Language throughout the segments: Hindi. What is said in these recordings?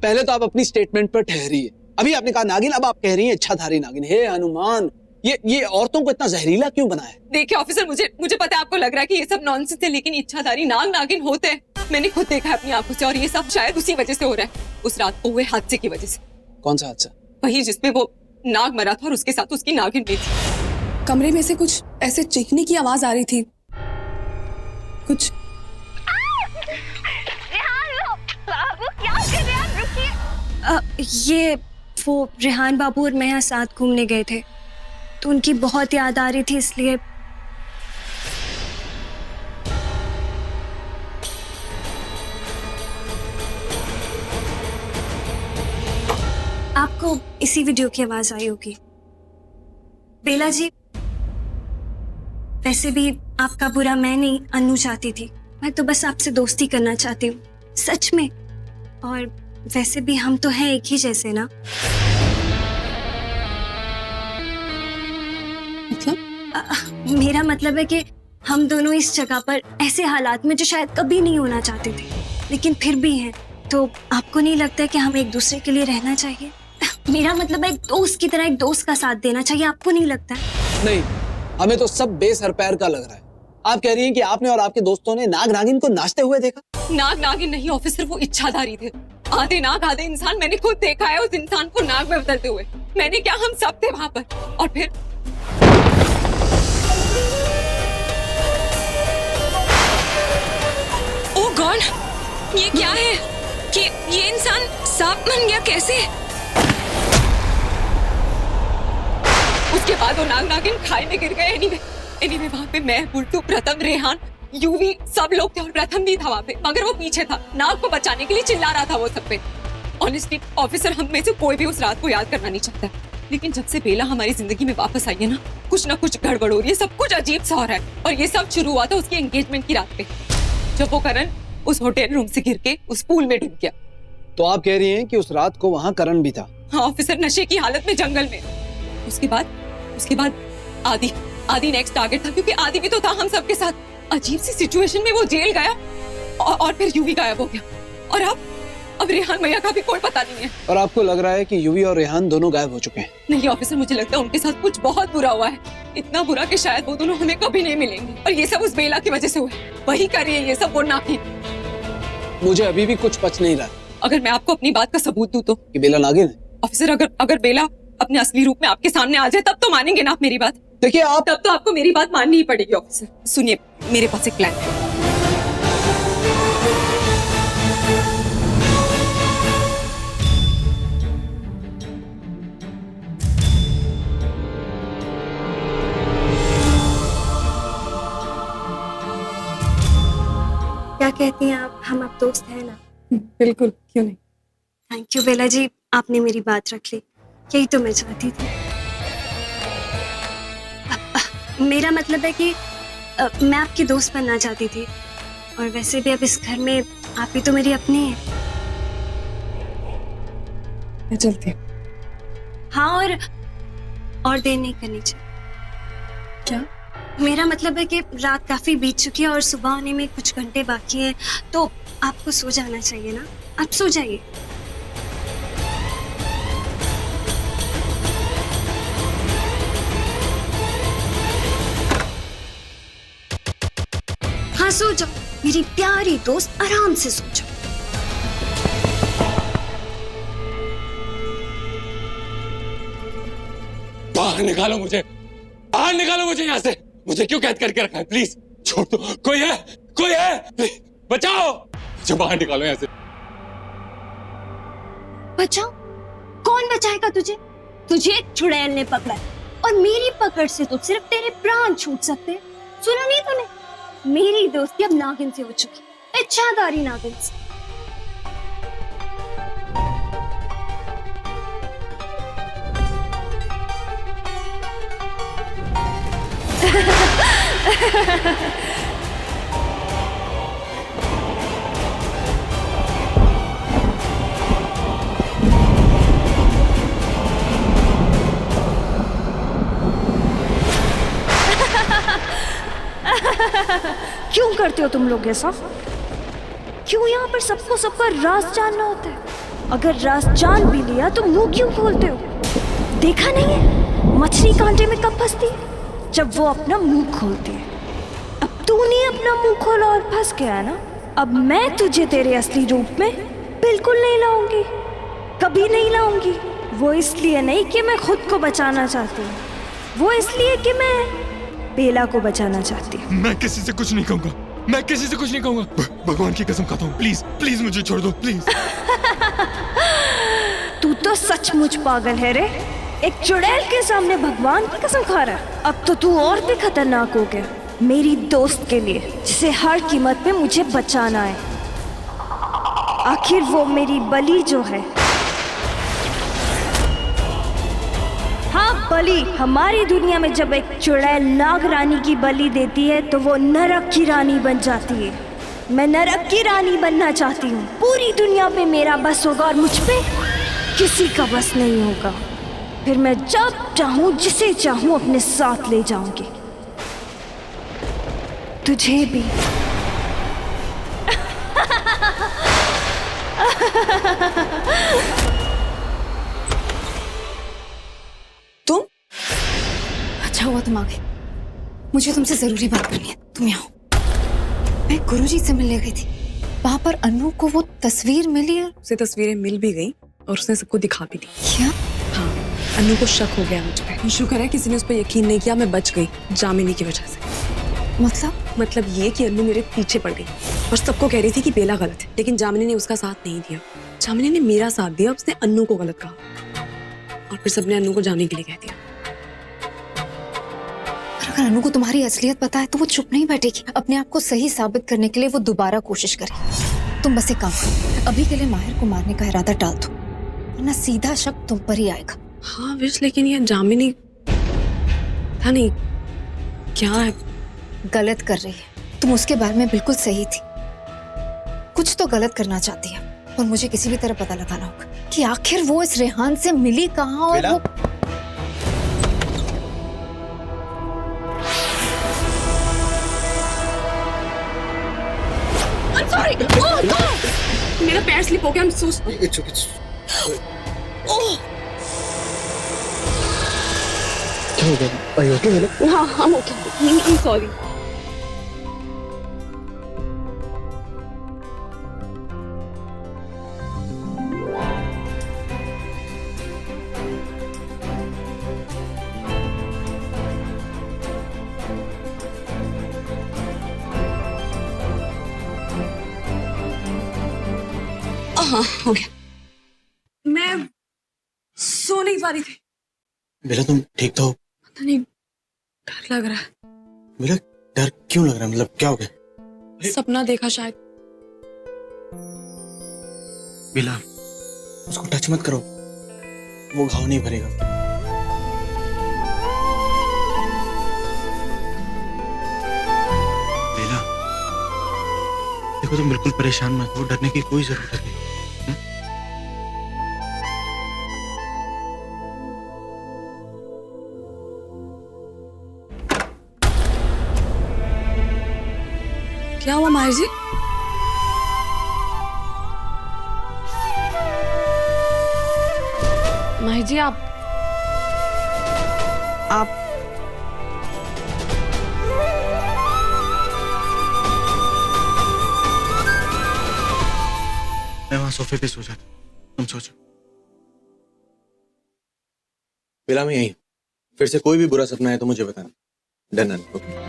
पहले तो आप अपनी स्टेटमेंट पर ठहरिए। अभी आपने कहा नागिन, अब आप कह रही हैं इच्छाधारी नागिन। हे हनुमान, ये औरतों को इतना जहरीला क्यों बनाया? देखिए ऑफिसर, मुझे पता है आपको लग रहा है कि ये सब नॉनसेंस है, लेकिन इच्छाधारी नागिन होते हैं। मैंने खुद देखा है अपनी आंखों से, और ये सब शायद उसी वजह से हो रहा है, उस रात को हुए हादसे की वजह से। कौन सा हादसा? वही जिसमें वो नाग मरा था और उसके साथ उसकी नागिन भी थी। कमरे में से कुछ ऐसे चीखने की आवाज आ रही थी, कुछ। ये वो रेहान बाबू और मैं यहाँ साथ घूमने गए थे, तो उनकी बहुत याद आ रही थी, इसलिए। आपको इसी वीडियो की आवाज आई होगी। बेला जी, वैसे भी आपका बुरा मैं नहीं, अन्नू चाहती थी। मैं तो बस आपसे दोस्ती करना चाहती हूँ, सच में। और वैसे भी हम तो हैं एक ही जैसे ना। मतलब? मेरा मतलब है कि हम दोनों इस जगह पर ऐसे हालात में जो शायद कभी नहीं होना चाहते थे, लेकिन फिर भी हैं। तो आपको नहीं लगता कि हम एक दूसरे के लिए रहना चाहिए? मेरा मतलब है एक दोस्त की तरह एक दोस्त का साथ देना चाहिए, आपको नहीं लगता? नहीं, हमें तो सब बेसर पैर का लग रहा है। आप कह रही हैं कि आपने और आपके दोस्तों ने नाग नागिन को नाचते हुए देखा? नागिन नहीं ऑफिसर, वो इच्छाधारी थे। आधे नाग आधे इंसान। मैंने खुद देखा है उस इंसान को नाग में बदलते हुए। मैंने क्या, हम सब थे वहां पर। और फिर ओह गॉड, ये क्या है? कि ये इंसान सांप बन गया कैसे? उसके बाद वो नागिन खाई में गिर गए। एनीवे वहां पे मैं, बुल्टू, प्रथम, रेहान, यूवी, सब लोग थे और प्रथम भी था वहां पे, मगर वो पीछे था। नाग को बचाने के लिए चिल्ला रहा था वो सब पे। ऑनेस्टली ऑफिसर, हम में से कोई भी उस रात को याद करना नहीं चाहता, लेकिन जब से बेला हमारी जिंदगी में वापस आई है ना कुछ गड़बड़ हो रही है, सब कुछ अजीब सा हो रहा है। और ये सब शुरू हुआ था उसकी एंगेजमेंट की रात पे, जब वो करण उस होटल रूम से गिर के उस पूल में डूब गया। तो आप कह रही हैं कि उस रात को वहाँ करण भी था? हाँ ऑफिसर, नशे की हालत में जंगल में। उसके बाद आदि नेक्स्ट टारगेट था, क्योंकि आदि भी तो था हम सबके साथ। अजीब सी सिचुएशन में वो जेल गया और फिर यूवी गायब हो गया। और अब रेहान भैया का भी कोई पता नहीं है। और आपको लग रहा है कि यूवी और रेहान दोनों गायब हो चुके हैं? नहीं ऑफिसर, मुझे लगता है उनके साथ कुछ बहुत बुरा हुआ है, इतना बुरा कि शायद वो दोनों हमें कभी नहीं मिलेंगे। और ये सब उस बेला की वजह से हुआ है। वही कर रही है ये सब, वो नागिन। मुझे अभी भी कुछ पच नहीं रहा। अगर मैं आपको अपनी बात का सबूत दूं तो? कि बेला नागिन है? ऑफिसर, अगर बेला अपने असली रूप में आपके सामने आ जाए तब तो मानेंगे ना आप मेरी बात? देखिए तब तो आपको मेरी बात माननी ही पड़ेगी ऑफिसर। सुनिए, मेरे पास एक प्लान है। क्या कहती हैं आप, हम अब दोस्त हैं ना? बिल्कुल, क्यों नहीं। थैंक यू बेला जी, आपने मेरी बात रख ली, यही तो मैं चाहती थी। मेरा मतलब है कि मैं आपकी दोस्त बनना चाहती थी, और वैसे भी अब इस घर में आप ही तो मेरी अपनी हैं। मैं चलती हूँ। हाँ, और देर नहीं करनी चाहिए। क्या? मेरा मतलब है कि रात काफी बीत चुकी है और सुबह आने में कुछ घंटे बाकी हैं, तो आपको सो जाना चाहिए ना। आप सो जाइए। हाँ सो जाओ मेरी प्यारी दोस्त, आराम से सो जाओ। बाहर निकालो मुझे, बाहर निकालो मुझे यहाँ से। मुझे क्यों कैद करके रखा है? प्लीज छोड़ दो। कोई है? प्लीज बचाओ मुझे, बाहर निकालो यहाँ से। बचाओ? कौन बचाएगा तुझे? तुझे एक चुड़ैल ने पकड़ा है, और मेरी पकड़ से तो सिर्फ तेरे प्राण छूट सकते हैं। सुना नहीं तूने? मेरी दोस्ती अब नागिन से हो चुकी, इच्छाधारी नागिन से। क्यों करते हो तुम लोग ऐसा? क्यों यहाँ पर सबको सबका राज जानना होता है? अगर रास जान भी लिया तो मुंह क्यों खोलते हो? देखा नहीं है मछली कांटे में कब फंसती है? जब वो अपना मुंह खोलती है। अब तूने अपना मुंह खोला और फंस गया ना। अब मैं तुझे तेरे असली रूप में बिल्कुल नहीं लाऊंगी, कभी नहीं लाऊंगी। वो इसलिए नहीं कि मैं खुद को बचाना चाहती हूँ, वो इसलिए कि मैं बेला को बचाना चाहती हूँ। मैं किसी से कुछ नहीं कहूंगा, मैं किसी से कुछ नहीं कहूंगा। भगवान की कसम खाता हूँ, प्लीज प्लीज मुझे छोड़ दो प्लीज। तू तो सचमुच पागल है रे। एक चुड़ैल के सामने भगवान की कसम खा रहा है। अब तो तू और भी खतरनाक हो गया मेरी दोस्त के लिए, जिसे हर कीमत पे मुझे बचाना है। आखिर वो मेरी बलि जो है, हाँ बलि। हमारी दुनिया में जब एक चुड़ैल नाग रानी की बलि देती है तो वो नरक की रानी बन जाती है। मैं नरक की रानी बनना चाहती हूँ। पूरी दुनिया पे मेरा बस होगा और मुझ पे किसी का बस नहीं होगा। फिर मैं जब चाहूँ जिसे चाहूँ अपने साथ ले जाऊंगी, तुझे भी। तुम? अच्छा हुआ तुम आ गए, मुझे तुमसे जरूरी बात करनी है। तुम यहाँ आओ। मैं गुरुजी से मिलने गई थी, वहां पर अनु को वो तस्वीर मिली है। उसे तस्वीरें मिल भी गई और उसने सबको दिखा भी दी। क्या? हाँ, अनु को शक हो गया मुझ पे। शुक्र है किसी ने उस पर यकीन नहीं किया, मैं बच गई जामिनी की वजह से। मतलब ये कि अनु मेरे पीछे पड़ गई और सबको कह रही थी कि बेला गलत है, लेकिन जामिनी ने उसका साथ नहीं दिया। जामिनी ने मेरा साथ दिया, उसने अनु को गलत कहा और फिर सबने अनु को जाने के लिए कह दिया। पर अगर अनु को तुम्हारी असलियत पता है तो वो चुप नहीं बैठेगी। अपने आप को सही साबित करने के लिए वो दोबारा कोशिश करेगी। तुम बस एक काम करो, अभी के लिए माहिर को मारने का इरादा टाल दो, वरना सीधा शक तुम पर ही आएगा। हाँ विश, लेकिन ये जामिनी था नहीं, क्या है? गलत कर रही है। तुम उसके बारे में बिल्कुल सही थी, कुछ तो गलत करना चाहती है और मुझे किसी भी तरह पता लगाना होगा कि आखिर वो इस रेहान से मिली कहाँ। और वो मेरा पैर स्लिप हो गया। क्या हो गया? Are you okay, बेला? हाँ हम ओके, सॉरी। हाँ हो गया। मैं सो नहीं पा रही थी। बेला तुम ठीक तो हो? पता नहीं, डर लग रहा है। बेला डर क्यों लग रहा है? मतलब क्या हो गया? सपना देखा शायद। बेला उसको टच मत करो, वो घाव नहीं भरेगा। बेला देखो तुम बिल्कुल परेशान मत हो, डरने की कोई जरूरत नहीं। क्या हुआ माहिर जी? माहिर जी आप मैं वहां सोफे पे सो जाता, तुम सोचो। बेला मैं यहीं, फिर से कोई भी बुरा सपना है तो मुझे बताना। Done. Okay.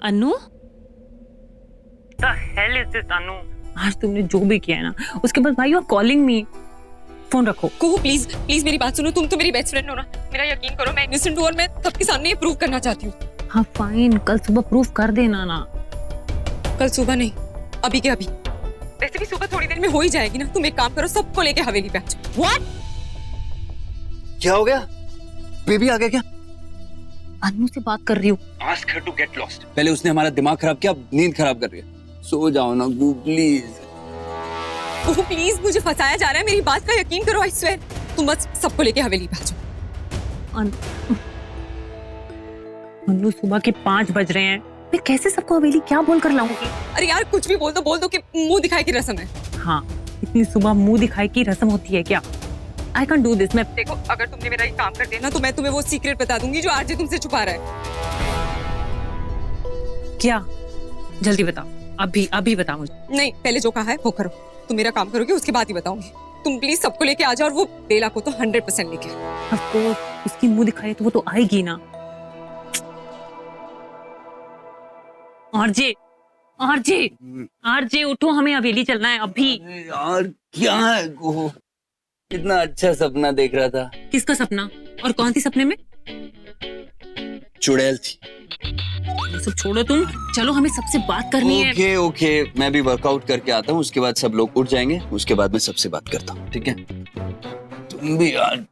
Anu the hell is this Anu? आज तुमने जो भी किया है ना, उसके बाद भाई you are calling me. Phone रखो। कुहू प्लीज प्लीज मेरी बात सुनो, तुम तो मेरी बेस्ट फ्रेंड हो ना, मेरा यकीन करो, मैं इनोसेंट हूँ और मैं सबके सामने ये प्रूव करना चाहती हूँ। हाँ फाइन, कल सुबह प्रूफ कर देना ना। कल सुबह नहीं, अभी के अभी। वैसे भी सुबह थोड़ी देर में हो ही जाएगी ना। तुम एक काम करो, सबको लेके हवेली पे आ जाओ। व्हाट? क्या हो गया? बेबी आ गया क्या? अनु से बात कर रही हूँ। Ask her to get lost. पहले उसने हमारा दिमाग खराब किया, अब नींद खराब कर रही है। सो जाओ ना गू प्लीज। कुहू प्लीज, मुझे फंसाया जा रहा है, मेरी बात का यकीन करो, आई स्वेयर। तुम बस सबको लेके हवेली पे आ जाओ। अनु सुबह के 5 बज रहे हैं, मैं कैसे सबको हवेली क्या बोल कर लाऊंगी? अरे यार कुछ भी बोल दो कि मुंह दिखाई की रस्म है। हाँ, इतनी सुबह मुंह दिखाई की रस्म होती है क्या? I can do this. मैं देखो, अगर तुमने मेरा ये काम कर दिया ना, तो मैं तुम्हें वो सीक्रेट बता दूंगी जो आरजे तुमसे छुपा रहा है। क्या? जल्दी बताओ, अभी बताओ मुझे। नहीं, पहले जो कहा है वो करो। तुम मेरा काम करोगे, उसके बाद ही बताऊंगी। तुम प्लीज सबको लेके आ जाओ और वो बेला को तो 100% लेके आओ। Of course, उसकी मुंह दिखाई तो वो तो आएगी ना। आरजे उठो, हमें हवेली चलना है अभी। अरे यार क्या है गो? कितना अच्छा सपना देख रहा था। किसका सपना? और कौन थी सपने में? चुड़ैल थी। ये सब छोड़ो तुम, चलो हमें सबसे बात करनी है। ओके, मैं भी वर्कआउट करके आता हूँ, उसके बाद सब लोग उठ जाएंगे, उसके बाद मैं सबसे बात करता हूँ, ठीक है? तुम भी यार।